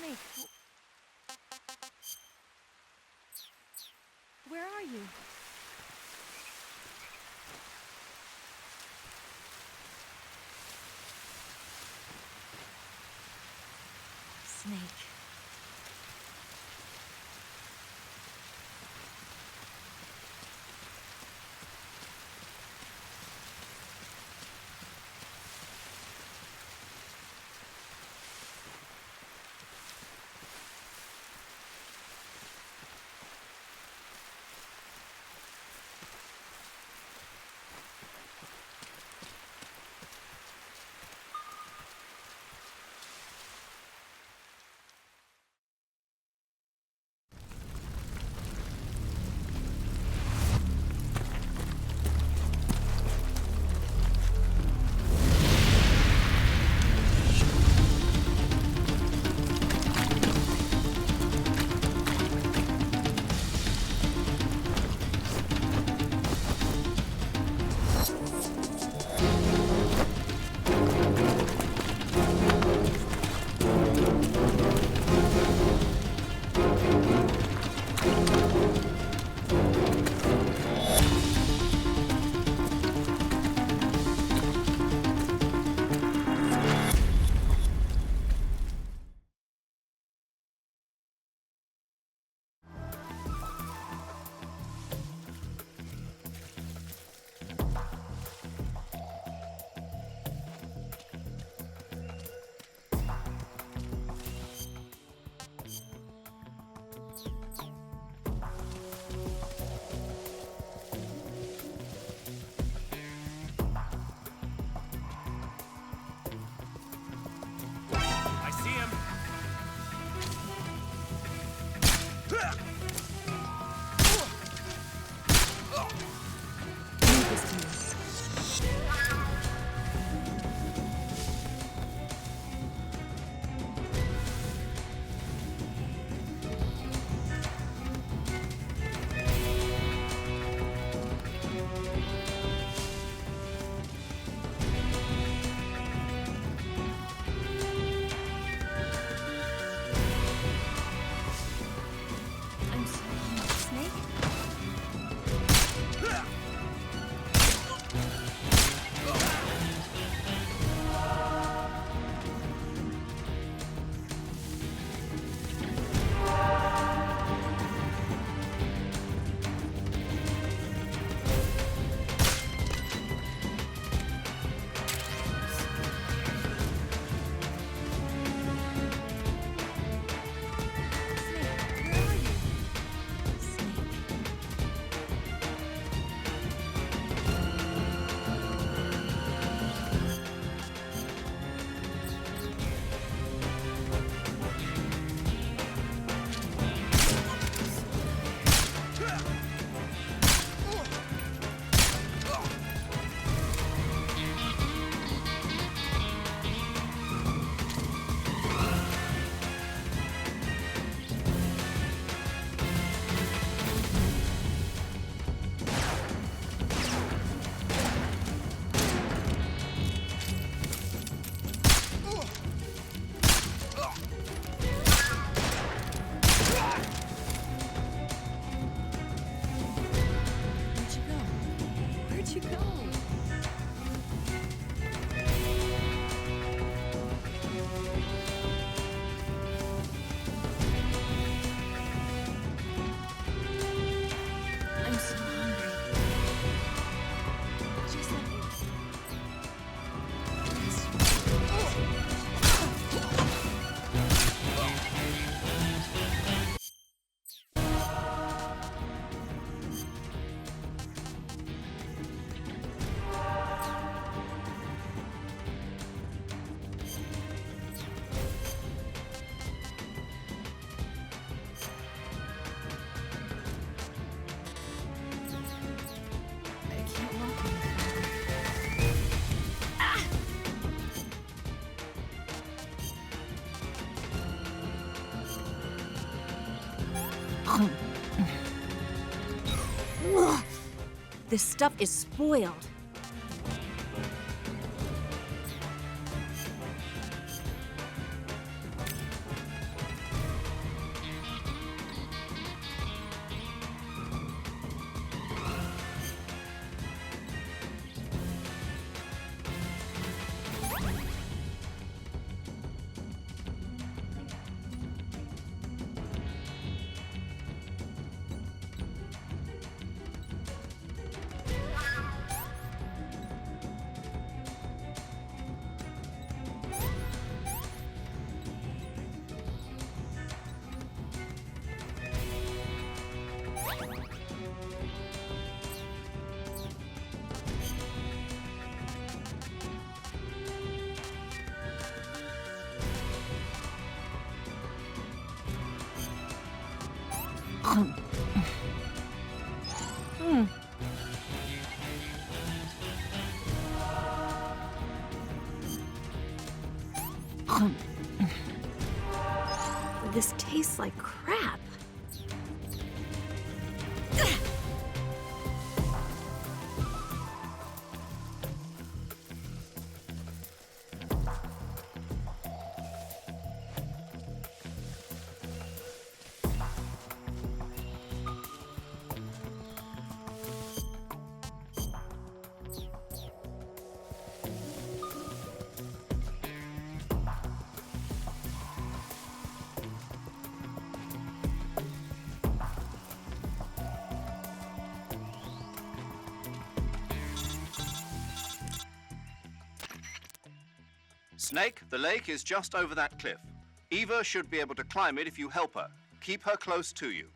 Snake, where are you? Snake. I see him. Leave this to me. I'm sorry, Snake? Snake, where are you? Snake. Where'd you go? Where'd you go? I'm so hungry. Just let me. I can't walk anymore. This stuff is spoiled. This tastes like crap. Snake, the lake is just over that cliff. Eva should be able to climb it if you help her. Keep her close to you.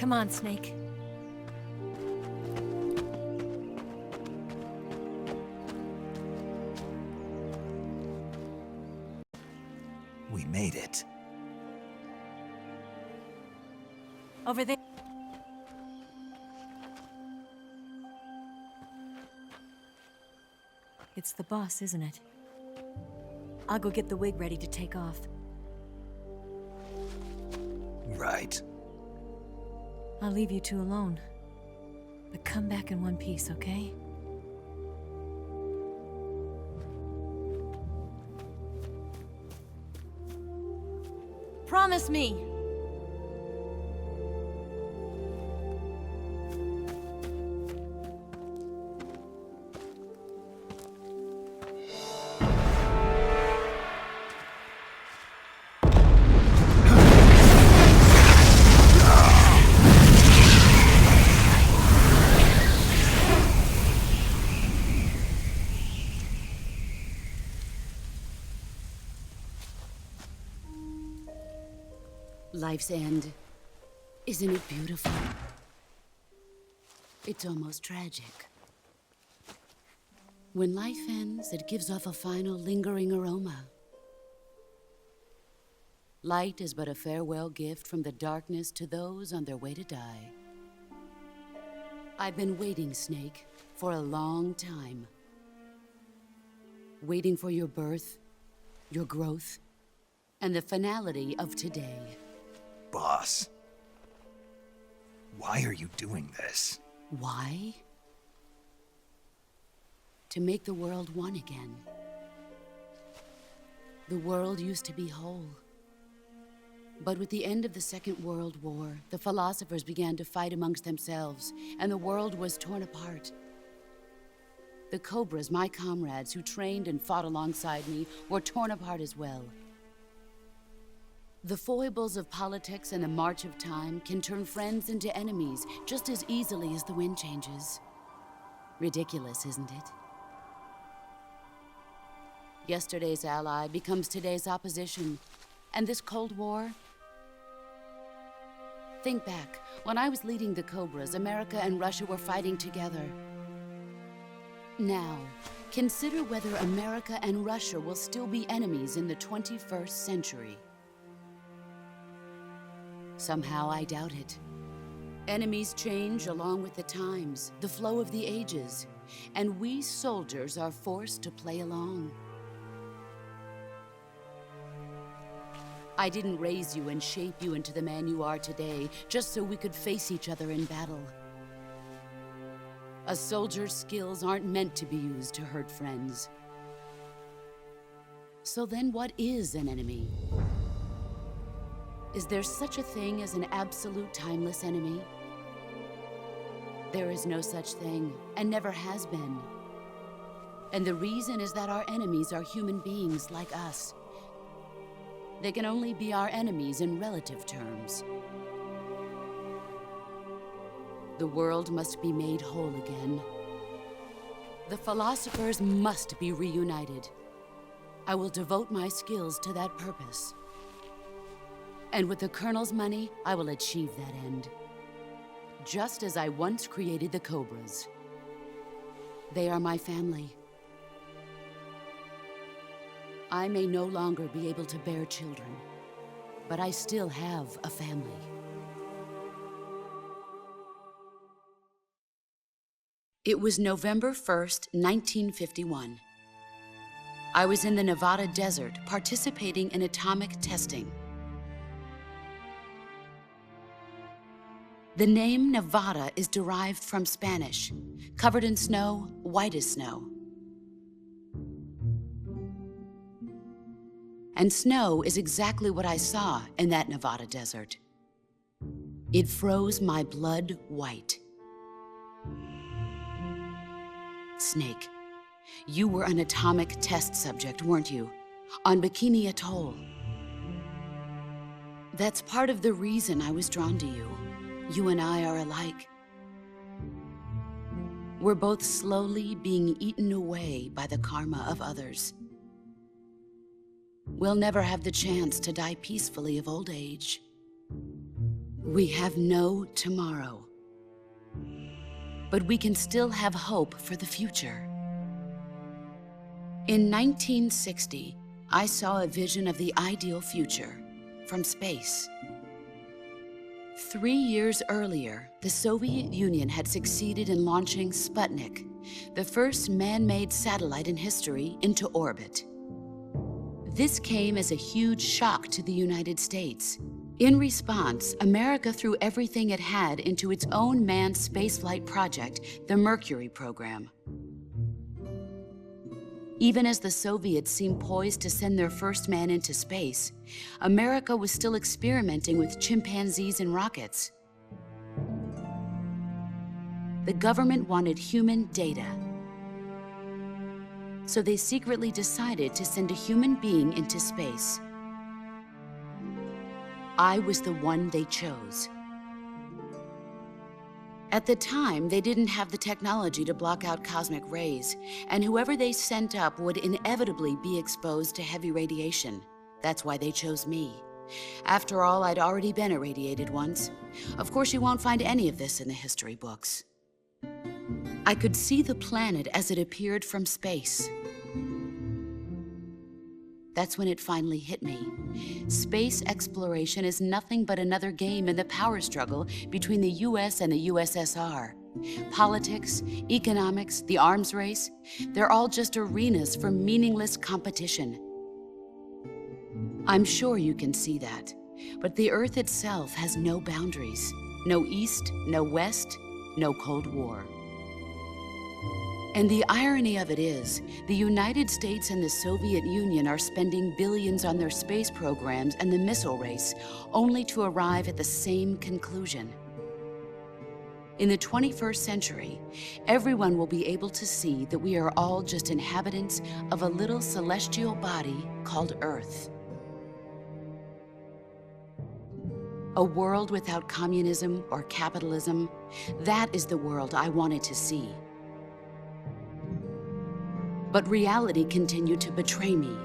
Come on, Snake. We made it. Over there. It's the boss, isn't it? I'll go get the wig ready to take off. Right. I'll leave you two alone. But come back in one piece, okay? Promise me! Life's end. Isn't it beautiful? It's almost tragic. When life ends, it gives off a final lingering aroma. Light is but a farewell gift from the darkness to those on their way to die. I've been waiting, Snake, for a long time. Waiting for your birth, your growth, and the finality of today. Boss. Why are you doing this? Why? To make the world one again. The world used to be whole. But with the end of the Second World War, the philosophers began to fight amongst themselves, and the world was torn apart. The Cobras, my comrades who trained and fought alongside me, were torn apart as well. The foibles of politics and the march of time can turn friends into enemies just as easily as the wind changes. Ridiculous, isn't it? Yesterday's ally becomes today's opposition. And this Cold War? Think back. When I was leading the Cobras, America and Russia were fighting together. Now, consider whether America and Russia will still be enemies in the 21st century. Somehow I doubt it. Enemies change along with the times, the flow of the ages, and we soldiers are forced to play along. I didn't raise you and shape you into the man you are today just so we could face each other in battle. A soldier's skills aren't meant to be used to hurt friends. So then what is an enemy? Is there such a thing as an absolute timeless enemy? There is no such thing, and never has been. And the reason is that our enemies are human beings like us. They can only be our enemies in relative terms. The world must be made whole again. The philosophers must be reunited. I will devote my skills to that purpose. And with the Colonel's money, I will achieve that end. Just as I once created the Cobras. They are my family. I may no longer be able to bear children, but I still have a family. It was November 1st, 1951. I was in the Nevada desert participating in atomic testing. The name Nevada is derived from Spanish, covered in snow, white as snow. And snow is exactly what I saw in that Nevada desert. It froze my blood white. Snake, you were an atomic test subject, weren't you? On Bikini Atoll. That's part of the reason I was drawn to you. You and I are alike. We're both slowly being eaten away by the karma of others. We'll never have the chance to die peacefully of old age. We have no tomorrow. But we can still have hope for the future. In 1960, I saw a vision of the ideal future from space. 3 years earlier, the Soviet Union had succeeded in launching Sputnik, the first man-made satellite in history, into orbit. This came as a huge shock to the United States. In response, America threw everything it had into its own manned spaceflight project, the Mercury program. Even as the Soviets seemed poised to send their first man into space, America was still experimenting with chimpanzees and rockets. The government wanted human data. So they secretly decided to send a human being into space. I was the one they chose. At the time, they didn't have the technology to block out cosmic rays, and whoever they sent up would inevitably be exposed to heavy radiation. That's why they chose me. After all, I'd already been irradiated once. Of course, you won't find any of this in the history books. I could see the planet as it appeared from space. That's when it finally hit me. Space exploration is nothing but another game in the power struggle between the US and the USSR. Politics, economics, the arms race, they're all just arenas for meaningless competition. I'm sure you can see that, but the Earth itself has no boundaries. No East, no West, no Cold War. And the irony of it is, the United States and the Soviet Union are spending billions on their space programs and the missile race, only to arrive at the same conclusion. In the 21st century, everyone will be able to see that we are all just inhabitants of a little celestial body called Earth. A world without communism or capitalism, that is the world I wanted to see. But reality continued to betray me.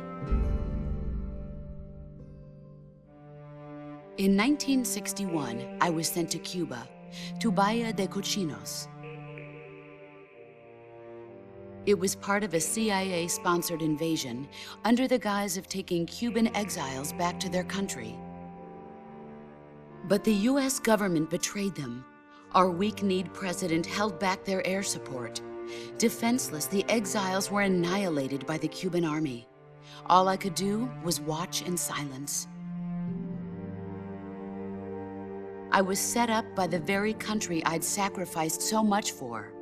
In 1961, I was sent to Cuba, to Bahia de Cochinos. It was part of a CIA-sponsored invasion under the guise of taking Cuban exiles back to their country. But the US government betrayed them. Our weak-kneed president held back their air support. Defenseless, the exiles were annihilated by the Cuban army. All I could do was watch in silence. I was set up by the very country I'd sacrificed so much for,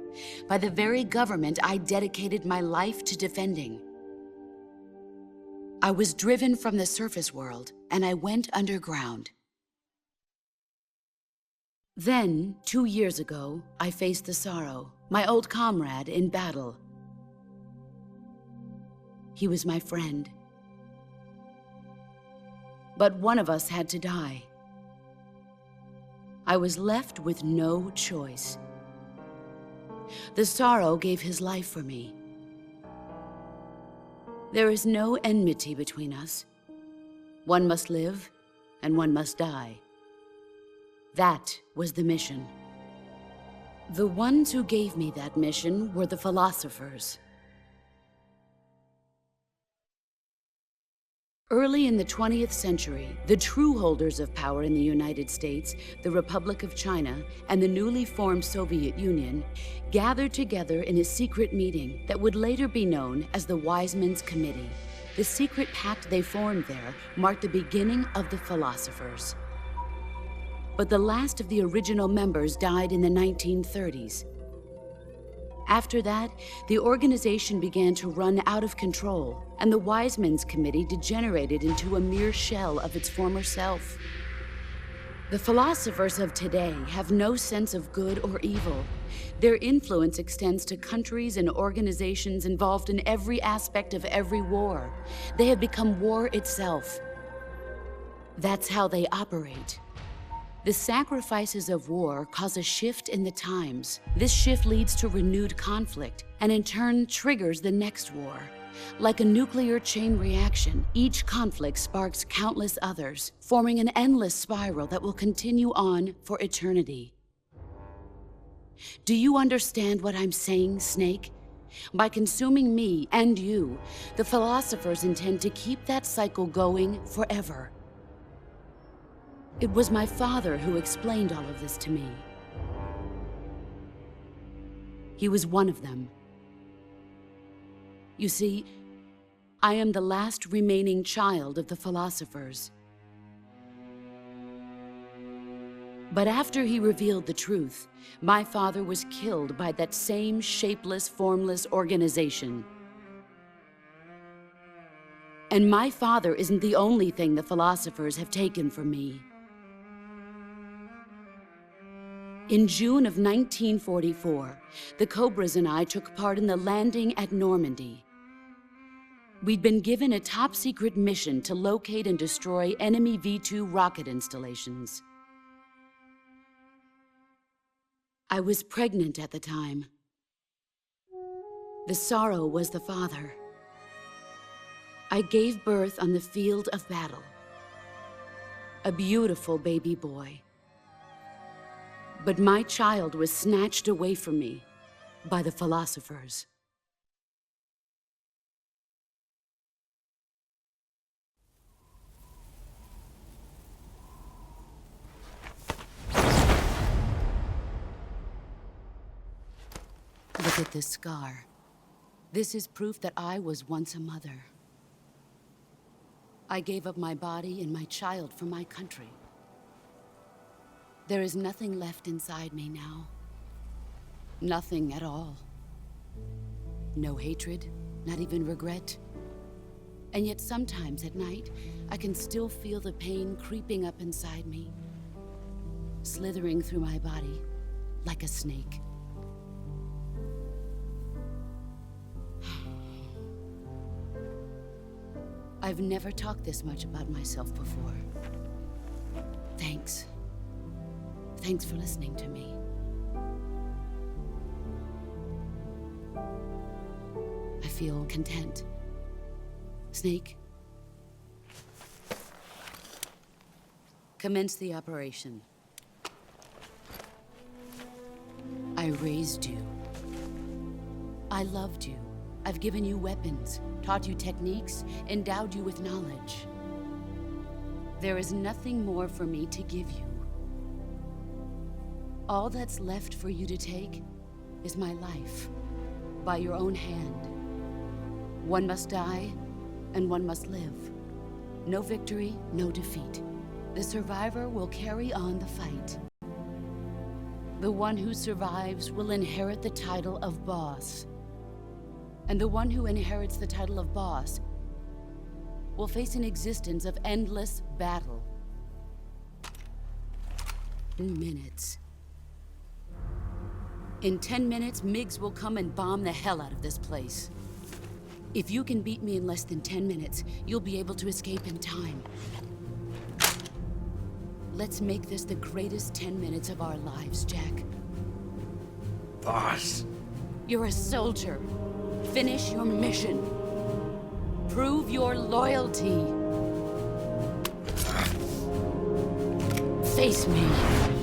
by the very government I dedicated my life to defending. I was driven from the surface world, and I went underground. Then, 2 years ago, I faced the Sorrow, my old comrade in battle. He was my friend. But one of us had to die. I was left with no choice. The Sorrow gave his life for me. There is no enmity between us. One must live, and one must die. That was the mission. The ones who gave me that mission were the philosophers. Early in the 20th century, the true holders of power in the United States, the Republic of China, and the newly formed Soviet Union gathered together in a secret meeting that would later be known as the Wiseman's Committee. The secret pact they formed there marked the beginning of the philosophers. But the last of the original members died in the 1930s. After that, the organization began to run out of control, and the Wiseman's Committee degenerated into a mere shell of its former self. The philosophers of today have no sense of good or evil. Their influence extends to countries and organizations involved in every aspect of every war. They have become war itself. That's how they operate. The sacrifices of war cause a shift in the times. This shift leads to renewed conflict, and in turn triggers the next war. Like a nuclear chain reaction, each conflict sparks countless others, forming an endless spiral that will continue on for eternity. Do you understand what I'm saying, Snake? By consuming me and you, the philosophers intend to keep that cycle going forever. It was my father who explained all of this to me. He was one of them. You see, I am the last remaining child of the philosophers. But after he revealed the truth, my father was killed by that same shapeless, formless organization. And my father isn't the only thing the philosophers have taken from me. In June of 1944, the Cobras and I took part in the landing at Normandy. We'd been given a top-secret mission to locate and destroy enemy V-2 rocket installations. I was pregnant at the time. The Sorrow was the father. I gave birth on the field of battle. A beautiful baby boy. But my child was snatched away from me by the philosophers. Look at this scar. This is proof that I was once a mother. I gave up my body and my child for my country. There is nothing left inside me now. Nothing at all. No hatred, not even regret. And yet sometimes at night, I can still feel the pain creeping up inside me, slithering through my body like a snake. I've never talked this much about myself before. Thanks. Thanks for listening to me. I feel content. Snake, commence the operation. I raised you. I loved you. I've given you weapons, taught you techniques, endowed you with knowledge. There is nothing more for me to give you. All that's left for you to take is my life, by your own hand. One must die, and one must live. No victory, no defeat. The survivor will carry on the fight. The one who survives will inherit the title of boss. And the one who inherits the title of boss will face an existence of endless battle. 10 minutes. In 10 minutes, Miggs will come and bomb the hell out of this place. If you can beat me in less than 10 minutes, you'll be able to escape in time. Let's make this the greatest 10 minutes of our lives, Jack. Boss. You're a soldier. Finish your mission. Prove your loyalty. Face me.